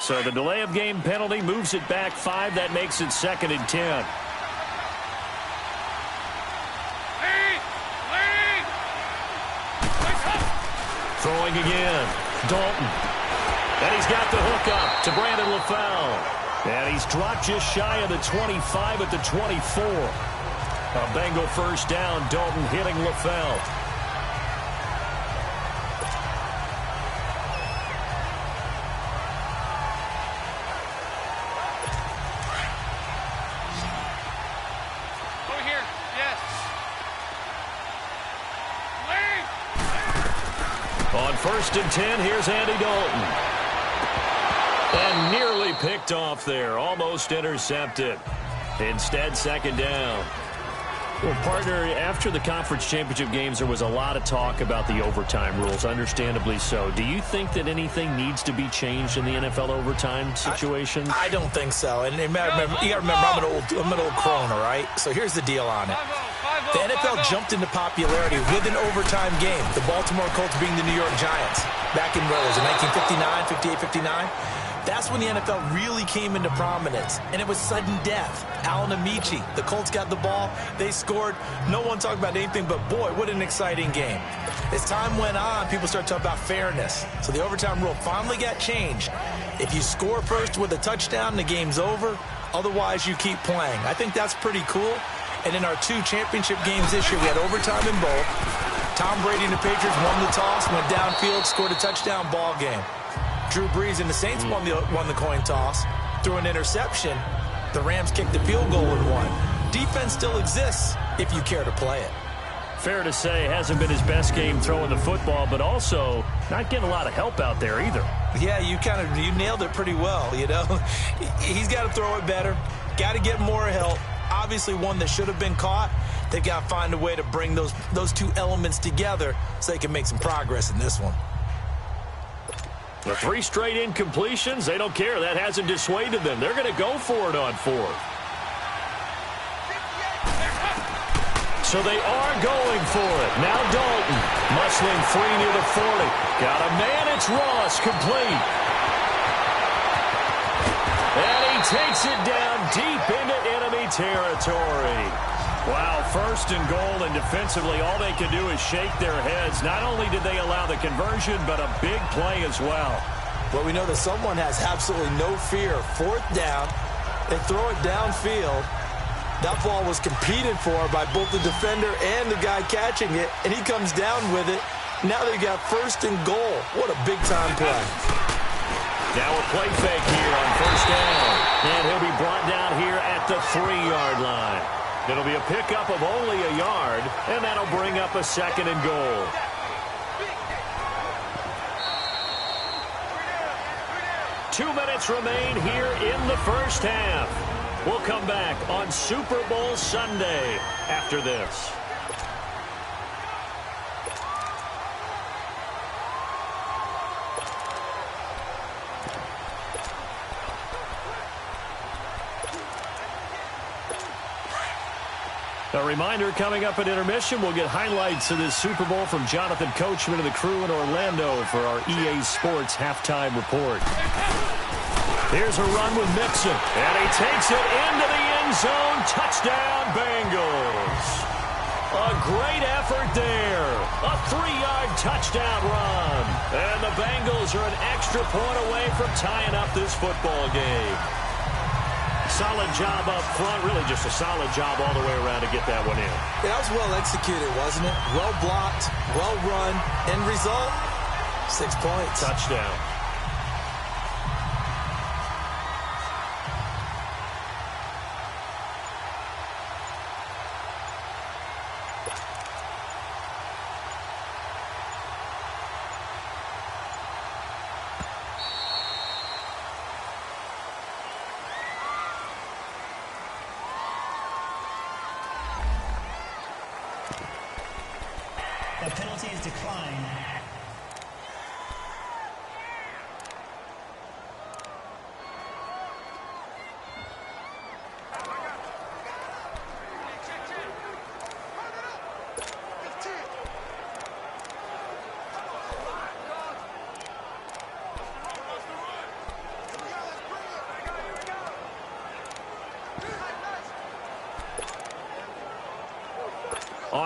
So the delay of game penalty moves it back 5. That makes it 2nd and 10. Throwing again. Dalton. And he's got the hook up to Brandon LaFell. And he's dropped just shy of the 25 at the 24. A Bengal first down. Dalton hitting LaFell. On 1st and 10, here's Andy Dalton. And nearly picked off there. Almost intercepted. Instead, 2nd down. Well, partner, after the conference championship games, there was a lot of talk about the overtime rules, understandably so. Do you think that anything needs to be changed in the NFL overtime situation? I don't think so. And you got to remember, I'm an old crone, all right? So here's the deal on it. The NFL jumped into popularity with an overtime game. The Baltimore Colts being the New York Giants. Back in, what was it, 1959, 58, 59? That's when the NFL really came into prominence, and it was sudden death. Alan Amici, the Colts got the ball, they scored. No one talked about anything but, boy, what an exciting game. As time went on, people started talking about fairness. So the overtime rule finally got changed. If you score first with a touchdown, the game's over. Otherwise, you keep playing. I think that's pretty cool. And in our 2 championship games this year, we had overtime in both. Tom Brady and the Patriots won the toss, went downfield, scored a touchdown, ball game. Drew Brees and the Saints won the coin toss, threw an interception. The Rams kicked the field goal and won. Defense still exists if you care to play it. Fair to say, hasn't been his best game throwing the football, but also not getting a lot of help out there either. Yeah, you nailed it pretty well, you know. He's got to throw it better, got to get more help. Obviously one that should have been caught. They've got to find a way to bring those 2 elements together so they can make some progress in this one. The 3 straight incompletions, they don't care. That hasn't dissuaded them. They're going to go for it on 4th. So they are going for it. Now Dalton, muscling free near the 40. Got a man, it's Ross, complete. And he takes it down deep into enemy territory. Wow, 1st and goal, and defensively, all they can do is shake their heads. Not only did they allow the conversion, but a big play as well. But we know that someone has absolutely no fear. 4th down, they throw it downfield. That ball was competed for by both the defender and the guy catching it, and he comes down with it. Now they got 1st and goal. What a big-time play. Now a play fake here on 1st down. And he'll be brought down here at the 3-yard line. It'll be a pickup of only a yard, and that'll bring up a 2nd and goal. Two minutes remain here in the first half. We'll come back on Super Bowl Sunday after this. A reminder, coming up at intermission, we'll get highlights of this Super Bowl from Jonathan Coachman and the crew in Orlando for our EA Sports halftime report. Here's a run with Mixon, and he takes it into the end zone. Touchdown, Bengals. A great effort there. A 3-yard touchdown run. And the Bengals are an extra point away from tying up this football game. Solid job up front. Really just a solid job all the way around to get that one in. Yeah, that was well executed, wasn't it? Well blocked, well run. End result, 6 points. Touchdown. The penalty is declined.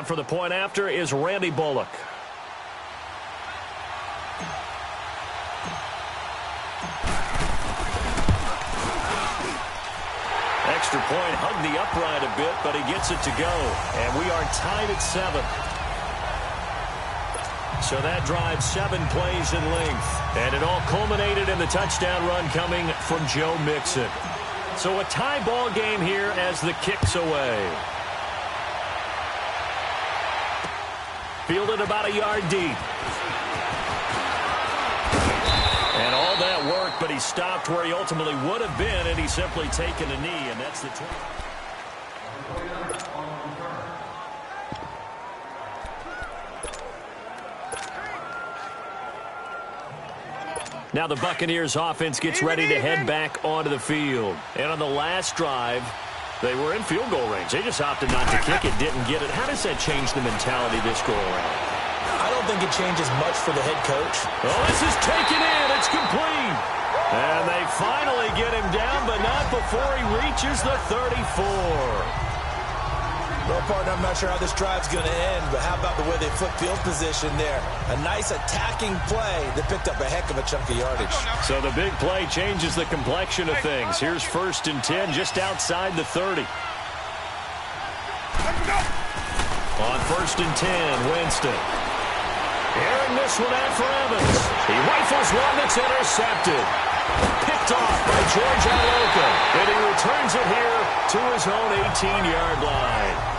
on for the point after is Randy Bullock. Extra point, hugged the upright a bit, but he gets it to go. And we are tied at 7. So that drive 7 plays in length. And it all culminated in the touchdown run coming from Joe Mixon. So a tie ball game here as the kick's away. Fielded about a yard deep. And all that work, but he stopped where he ultimately would have been, and he's simply taken a knee, and that's the 20. Now the Buccaneers offense gets ready to head back onto the field. And on the last drive, they were in field goal range. They just opted not to kick it, didn't get it. How does that change the mentality this go around? I don't think it changes much for the head coach. Oh, this is taken in. It's complete. And they finally get him down, but not before he reaches the 34. Well, partner, I'm not sure how this drive's going to end, but how about the way they flip field position there? A nice attacking play that picked up a heck of a chunk of yardage. So the big play changes the complexion of things. Here's 1st and 10 just outside the 30. On 1st and 10, Winston. Airing this one out for Evans. He rifles one that's intercepted. Picked off by George Iloka. And he returns it here to his own 18-yard line.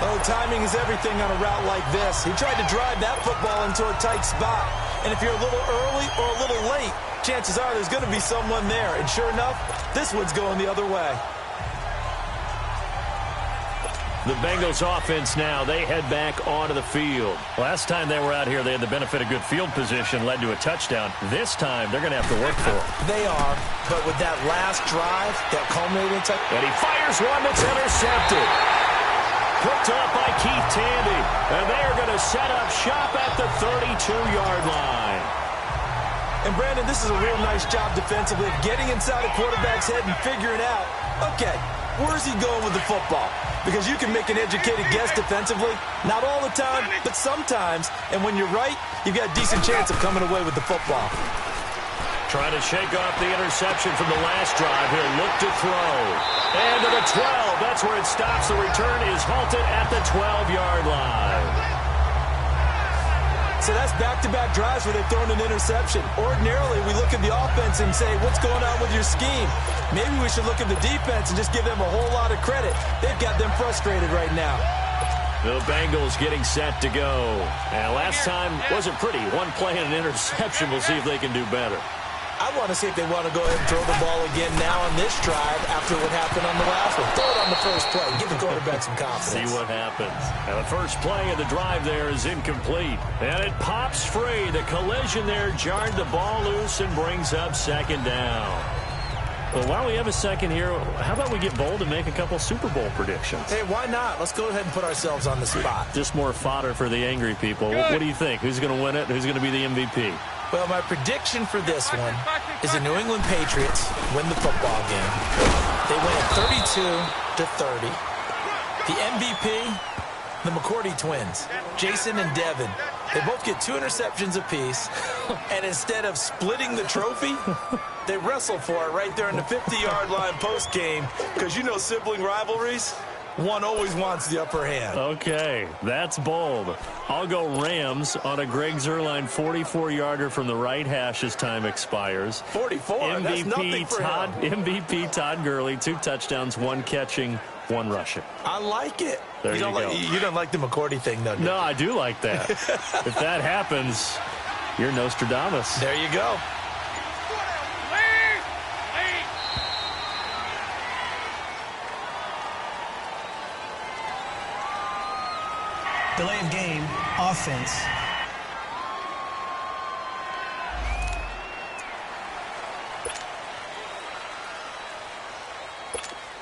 Oh, timing is everything on a route like this. He tried to drive that football into a tight spot. And if you're a little early or a little late, chances are there's going to be someone there. And sure enough, this one's going the other way. The Bengals offense now, they head back onto the field. Last time they were out here, they had the benefit of good field position, led to a touchdown. This time, they're going to have to work for it. They are, but with that last drive, that culminating touchdown. And he fires one that's intercepted. Picked up by Keith Tandy. And they are going to set up shop at the 32-yard line. And, Brandon, this is a real nice job defensively of getting inside a quarterback's head and figuring out, okay, where's he going with the football? Because you can make an educated guess defensively. Not all the time, but sometimes. And when you're right, you've got a decent chance of coming away with the football. Trying to shake off the interception from the last drive. He'll look to throw. And to the 12. That's where it stops. The return is halted at the 12-yard line. So that's back-to-back drives where they've thrown an interception. Ordinarily, we look at the offense and say, what's going on with your scheme? Maybe we should look at the defense and just give them a whole lot of credit. They've got them frustrated right now. The Bengals getting set to go. And last time wasn't pretty. One play and an interception. We'll see if they can do better. I want to see if they want to go ahead and throw the ball again now on this drive after what happened on the last one. Throw it on the first play. Give the quarterback some confidence. See what happens. And the first play of the drive there is incomplete. And it pops free. The collision there jarred the ball loose and brings up 2nd down. Well, while we have a second here, how about we get bold and make a couple Super Bowl predictions? Hey, why not? Let's go ahead and put ourselves on the spot. Just more fodder for the angry people. What do you think? Who's going to win it? Who's going to be the MVP? Well, my prediction for this one is the New England Patriots win the football game. They win it 32-30. The MVP, the McCourty twins, Jason and Devin. They both get 2 interceptions apiece, and instead of splitting the trophy, they wrestle for it right there in the 50-yard line post-game, because you know sibling rivalries, one always wants the upper hand. Okay, that's bold. I'll go Rams on a Greg Zuerlein 44-yarder from the right hash as time expires. 44? That's nothing for him. MVP Todd Gurley, 2 touchdowns, 1 catching, 1 rushing. I like it. There you go. You don't like the McCourty thing, though, do you? No, I do like that. If that happens, you're Nostradamus. There you go. Delay of game, offense.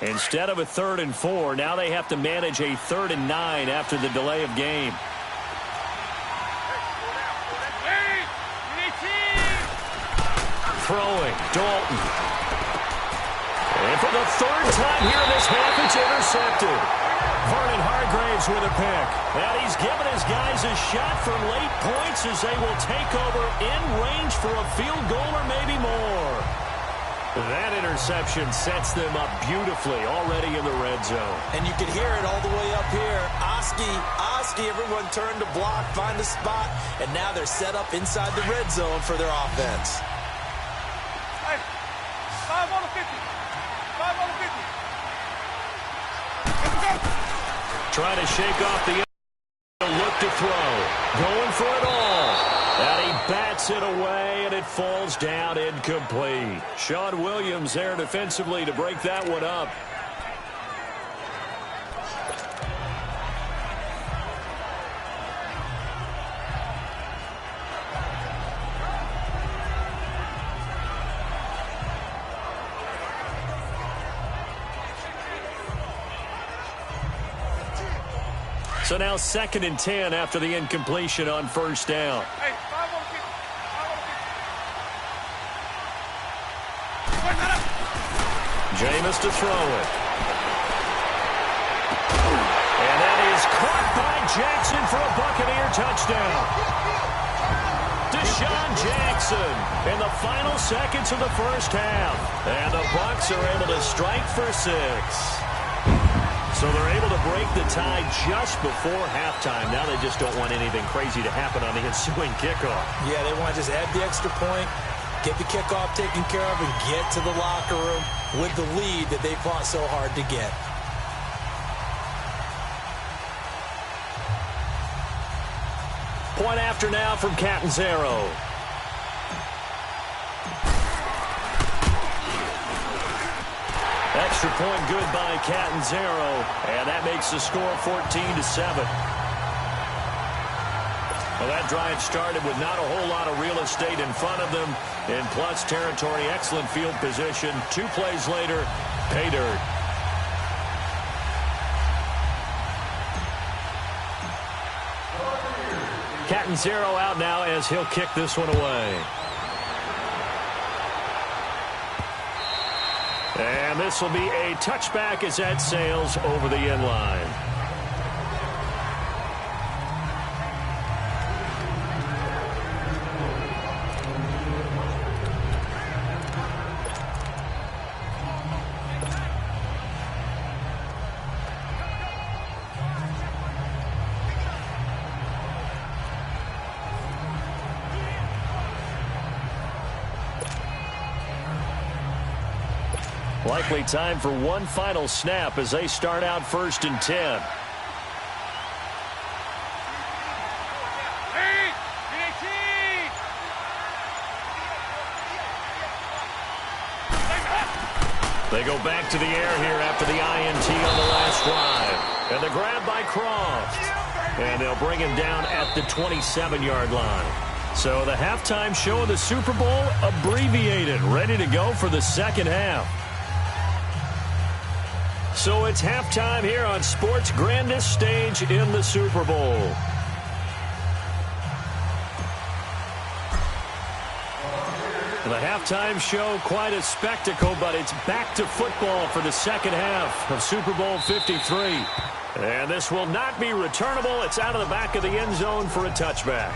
Instead of a 3rd and 4, now they have to manage a 3rd and 9 after the delay of game. Throwing, Dalton. And for the 3rd time here in this half, it's intercepted. Vernon Hargraves with a pick. And he's given his guys a shot for late points as they will take over in range for a field goal or maybe more. That interception sets them up beautifully already in the red zone. And you can hear it all the way up here. Oski, everyone turned to block, find a spot, and now they're set up inside the red zone for their offense. Hey, 5 on the 50. 5 on the 50. Trying to shake off the look to throw. Going for it all. And he bats it away, and it falls down incomplete. Sean Williams there defensively to break that one up. So now 2nd and 10 after the incompletion on first down. Hey, 5 on the 50. 5 on the 50. Jameis to throw it. And that is caught by Jackson for a Buccaneer touchdown. Deshaun Jackson in the final seconds of the first half. And the Bucs are able to strike for 6. So they're able to break the tie just before halftime. Now they just don't want anything crazy to happen on the ensuing kickoff. Yeah, they want to just add the extra point, get the kickoff taken care of, and get to the locker room with the lead that they fought so hard to get. Point after now from Catanzaro. Extra point good by Catanzaro, and that makes the score 14-7. Well, that drive started with not a whole lot of real estate in front of them. In plus territory, excellent field position. 2 plays later, pay dirt. Catanzaro out now as he'll kick this one away. And this will be a touchback as that sails over the end line. Likely time for one final snap as they start out 1st and 10. They go back to the air here after the INT on the last drive. And the grab by Croft. And they'll bring him down at the 27-yard line. So the halftime show of the Super Bowl abbreviated, ready to go for the second half. So it's halftime here on sports' grandest stage in the Super Bowl. The halftime show, quite a spectacle, but it's back to football for the second half of Super Bowl 53. And this will not be returnable. It's out of the back of the end zone for a touchback.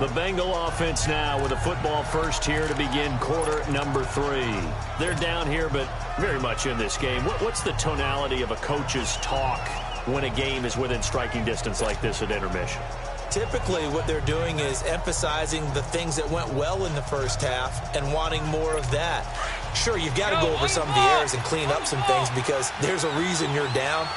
The Bengal offense now with a football first here to begin quarter number 3. They're down here, but very much in this game. What's the tonality of a coach's talk when a game is within striking distance like this at intermission? Typically, what they're doing is emphasizing the things that went well in the first half and wanting more of that. Sure, you've got to go over some of the errors and clean up some things because there's a reason you're down.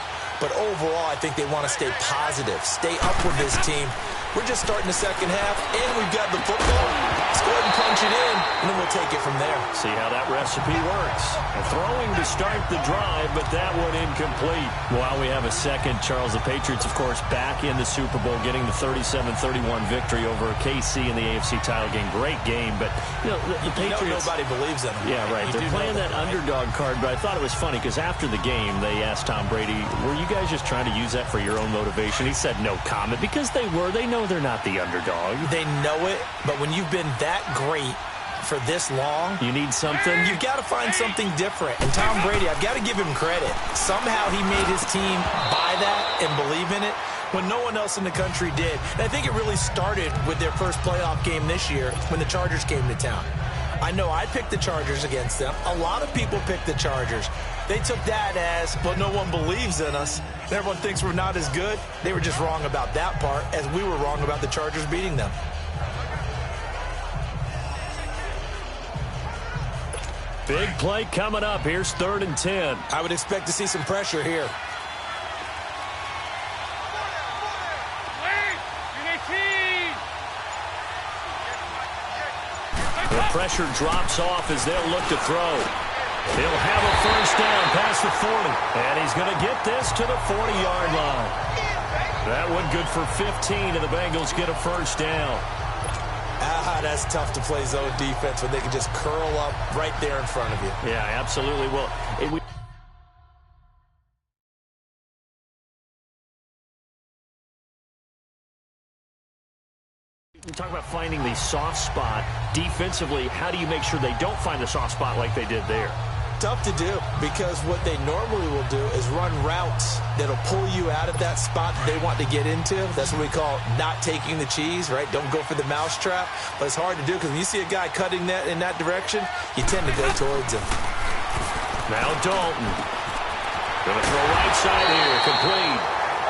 But overall, I think they want to stay positive, stay up with this team. We're just starting the second half, and we've got the football. Let's go ahead and punch it in, and then we'll take it from there. See how that recipe works. Throwing to start the drive, but that one incomplete. While we have a second, Charles, the Patriots, of course, back in the Super Bowl, getting the 37-31 victory over KC in the AFC title game. Great game, but you know, the Patriots... nobody believes in them. Yeah, right. They're playing that underdog card, but I thought it was funny because after the game, they asked Tom Brady, were you guys just trying to use that for your own motivation? He said no comment because they were. They know they're not the underdog. They know it, but when you've been that great for this long. You need something? You've got to find something different. And Tom Brady, I've got to give him credit. Somehow he made his team buy that and believe in it when no one else in the country did. And I think it really started with their first playoff game this year when the Chargers came to town. I know I picked the Chargers against them. A lot of people picked the Chargers. They took that as, well, no one believes in us. And everyone thinks we're not as good. They were just wrong about that part, as we were wrong about the Chargers beating them. Big play coming up. Here's 3rd and 10. I would expect to see some pressure here. The pressure drops off as they'll look to throw. He'll have a first down past the 40. And he's going to get this to the 40-yard line. That one good for 15, and the Bengals get a first down. That's tough to play zone defense when they can just curl up right there in front of you. Yeah, absolutely. Well, we talk about finding the soft spot defensively. How do you make sure they don't find the soft spot like they did there? Tough to do, because what they normally will do is run routes that'll pull you out of that spot that they want to get into. That's what we call not taking the cheese, right? Don't go for the mousetrap. But it's hard to do because when you see a guy cutting that in that direction, you tend to go towards him. Now Dalton. Going to throw right side here, complete.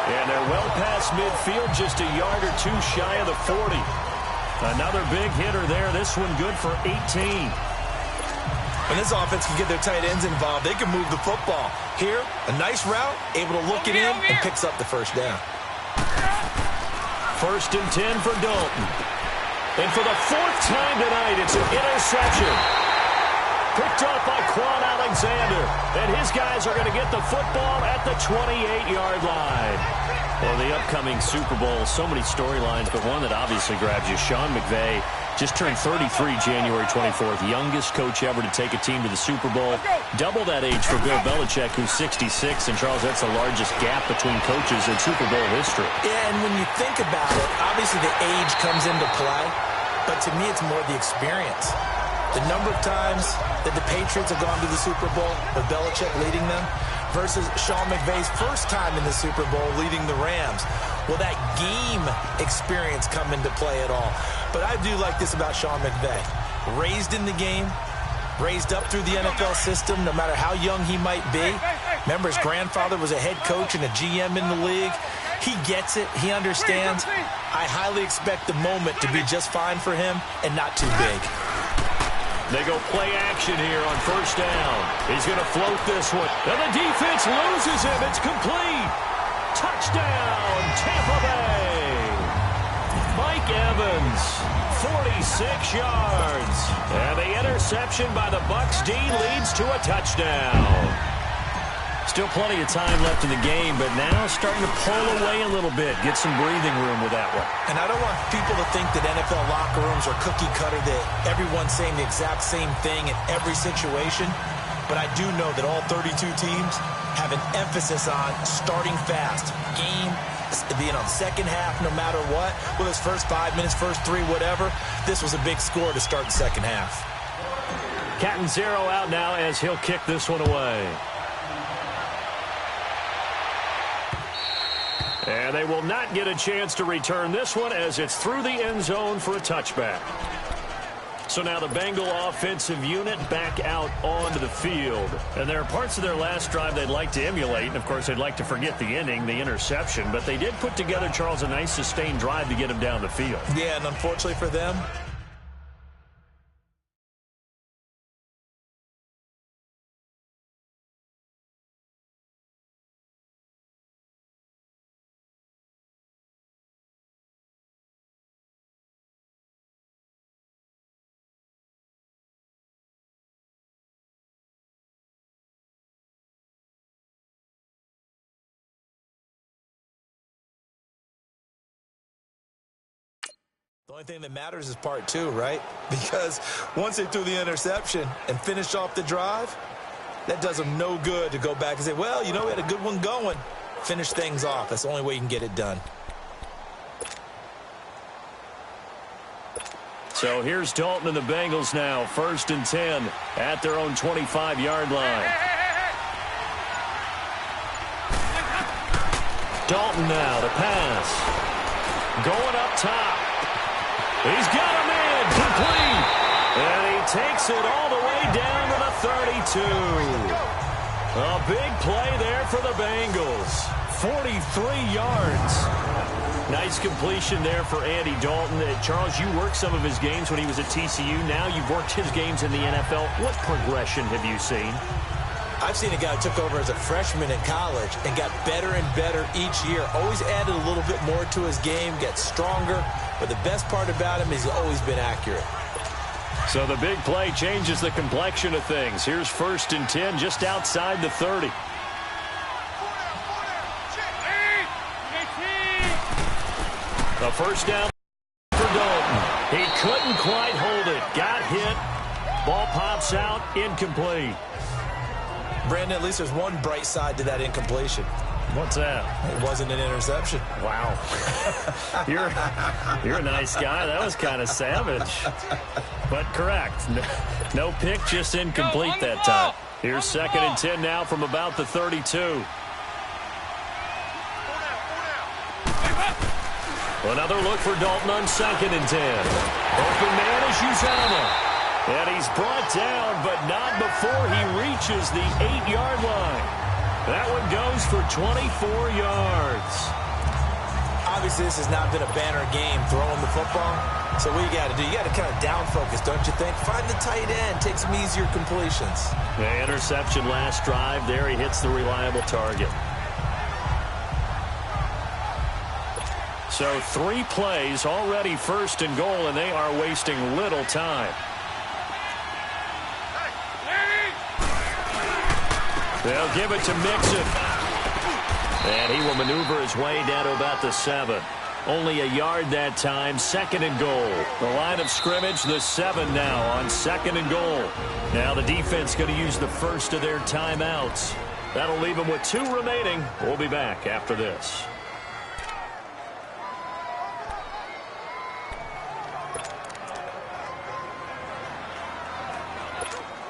And they're well past midfield, just a yard or two shy of the 40. Another big hitter there. This one good for 18. When this offense can get their tight ends involved, they can move the football. Here, a nice route, able to look it in, and picks up the first down. 1st and 10 for Dalton. And for the 4th time tonight, it's an interception. Picked up by Quan Alexander. And his guys are going to get the football at the 28-yard line. Well, the upcoming Super Bowl, so many storylines, but one that obviously grabs you. Sean McVay just turned 33 January 24th, youngest coach ever to take a team to the Super Bowl. Double that age for Bill Belichick, who's 66. And, Charles, that's the largest gap between coaches in Super Bowl history. Yeah, and when you think about it, obviously the age comes into play. But to me, it's more the experience. The number of times that the Patriots have gone to the Super Bowl with Belichick leading them versus Sean McVay's first time in the Super Bowl leading the Rams. Will that game experience come into play at all? But I do like this about Sean McVay. Raised in the game, raised up through the NFL system, no matter how young he might be. Remember, his grandfather was a head coach and a GM in the league. He gets it. He understands. I highly expect the moment to be just fine for him and not too big. They go play action here on 1st down. He's going to float this one. And the defense loses him. It's complete. Touchdown, Tampa Bay. Mike Evans, 46 yards. And the interception by the Bucs D leads to a touchdown. Still plenty of time left in the game, but now starting to pull away a little bit. Get some breathing room with that one. And I don't want people to think that NFL locker rooms are cookie cutter, that everyone's saying the exact same thing in every situation. But I do know that all 32 teams have an emphasis on starting fast. Game being on second half no matter what. Well, his first 5 minutes, first 3, whatever. This was a big score to start the second half. Catanzaro out now as he'll kick this one away. And they will not get a chance to return this one as it's through the end zone for a touchback. So now the Bengal offensive unit back out onto the field. And there are parts of their last drive they'd like to emulate. And, of course, they'd like to forget the inning, the interception. But they did put together, Charles, a nice sustained drive to get them down the field. Yeah, and unfortunately for them, the only thing that matters is part 2, right? Because once they threw the interception and finished off the drive, that does them no good to go back and say, well, you know, we had a good one going. Finish things off. That's the only way you can get it done. So here's Dalton and the Bengals now. 1st and 10 at their own 25-yard line. Dalton now to pass. Going up top. He's got him in. Complete. And he takes it all the way down to the 32. A big play there for the Bengals. 43 yards. Nice completion there for Andy Dalton. Charles, you worked some of his games when he was at TCU. Now you've worked his games in the NFL. What progression have you seen? I've seen a guy who took over as a freshman in college and got better and better each year. Always added a little bit more to his game, gets stronger. But the best part about him is he's always been accurate. So the big play changes the complexion of things. Here's 1st and 10 just outside the 30. A first down for Dalton. He couldn't quite hold it. Got hit. Ball pops out. Incomplete. Brandon, at least there's one bright side to that incompletion. What's that? It wasn't an interception. Wow. You're a nice guy. That was kind of savage. But correct. No pick, just incomplete that time. Here's 2nd and 10 now from about the 32. Another look for Dalton on 2nd and 10. Open man is Uzomah. And he's brought down, but not before he reaches the 8-yard line. That one goes for 24 yards. Obviously, this has not been a banner game throwing the football. So what you got to do, you got to kind of down focus, don't you think? Find the tight end, take some easier completions. The interception last drive there. He hits the reliable target. So 3 plays, already 1st and goal, and they are wasting little time. They'll give it to Mixon. And he will maneuver his way down to about the 7. Only a yard that time, 2nd and goal. The line of scrimmage, the 7 now on 2nd and goal. Now the defense going to use the first of their timeouts. That'll leave them with 2 remaining. We'll be back after this.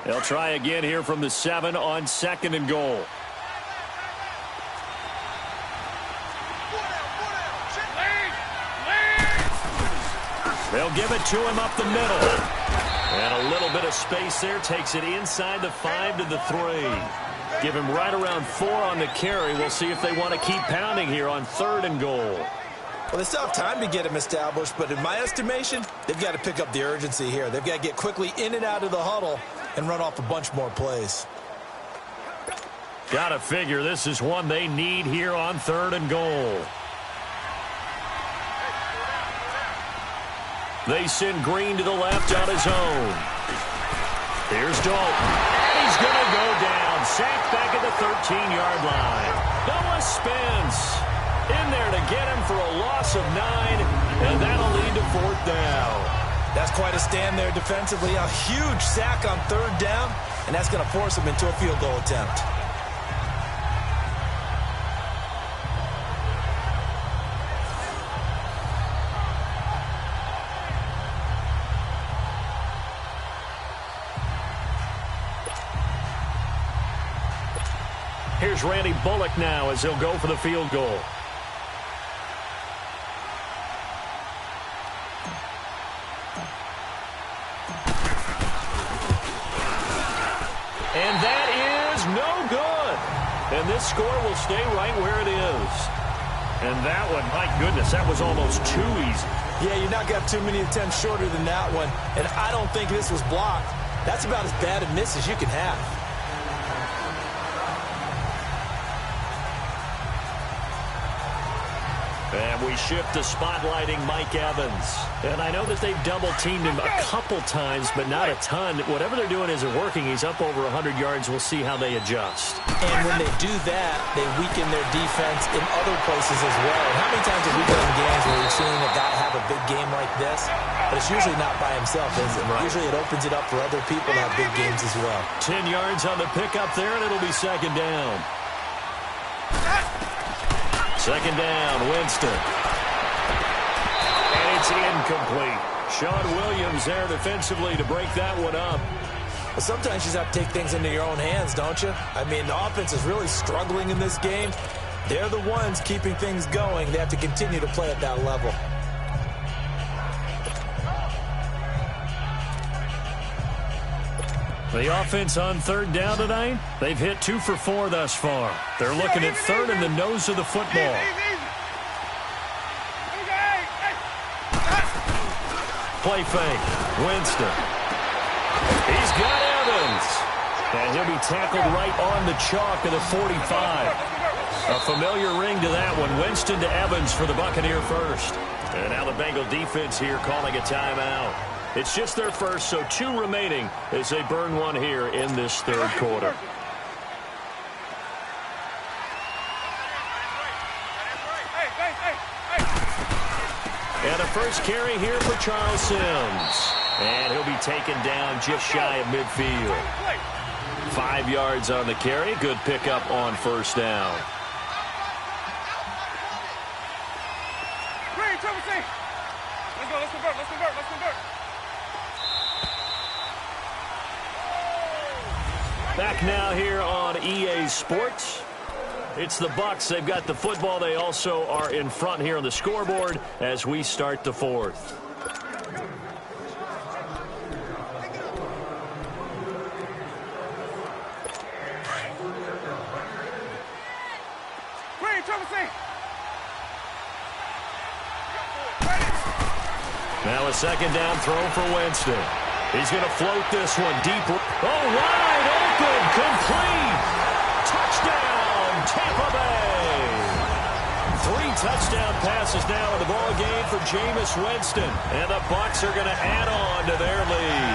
They'll try again here from the 7 on 2nd and goal. They'll give it to him up the middle. And a little bit of space there. Takes it inside the 5 to the 3. Give him right around 4 on the carry. We'll see if they want to keep pounding here on 3rd and goal. Well, they still have time to get him established, but in my estimation, they've got to pick up the urgency here. They've got to get quickly in and out of the huddle and run off a bunch more plays. Gotta figure this is one they need here on 3rd and goal. They send Green to the left on his own. Here's Dalton. And he's going to go down. Sacked back at the 13-yard line. Noah Spence in there to get him for a loss of 9, and that'll lead to 4th down. That's quite a stand there defensively. A huge sack on 3rd down, and that's going to force him into a field goal attempt. Here's Randy Bullock now as he'll go for the field goal. And that is no good. And this score will stay right where it is. And that one, my goodness, that was almost too easy. Yeah, you're not got too many attempts shorter than that one. And I don't think this was blocked. That's about as bad a miss as you can have. And we shift to spotlighting Mike Evans. And I know that they've double-teamed him a couple times, but not a ton. Whatever they're doing isn't working. He's up over 100 yards. We'll see how they adjust. And when they do that, they weaken their defense in other places as well. And how many times have we done games where we've seen a guy have a big game like this? But it's usually not by himself, is it? Right. Usually it opens it up for other people to have big games as well. 10 yards on the pickup there, and it'll be 2nd down. 2nd down, Winston. And it's incomplete. Sean Williams there defensively to break that one up. But sometimes you just have to take things into your own hands, don't you? I mean, the offense is really struggling in this game. They're the ones keeping things going. They have to continue to play at that level. The offense on third down tonight, they've hit 2 for 4 thus far. They're looking at third in the nose of the football. Play fake. Winston. He's got Evans. And he'll be tackled right on the chalk of the 45. A familiar ring to that one. Winston to Evans for the Buccaneer first. And now the Bengal defense here calling a timeout. It's just their first, so 2 remaining as they burn one here in this third quarter. And a first carry here for Charles Sims. And he'll be taken down just shy of midfield. 5 yards on the carry. Good pickup on first down. Let's convert. Back now here on EA Sports. It's the Bucs. They've got the football. They also are in front here on the scoreboard as we start the fourth. Now a second down throw for Winston. He's going to float this one deep. Oh, wide open, complete. Touchdown, Tampa Bay. 3 touchdown passes now in the ball game for Jameis Winston. And the Bucs are going to add on to their lead.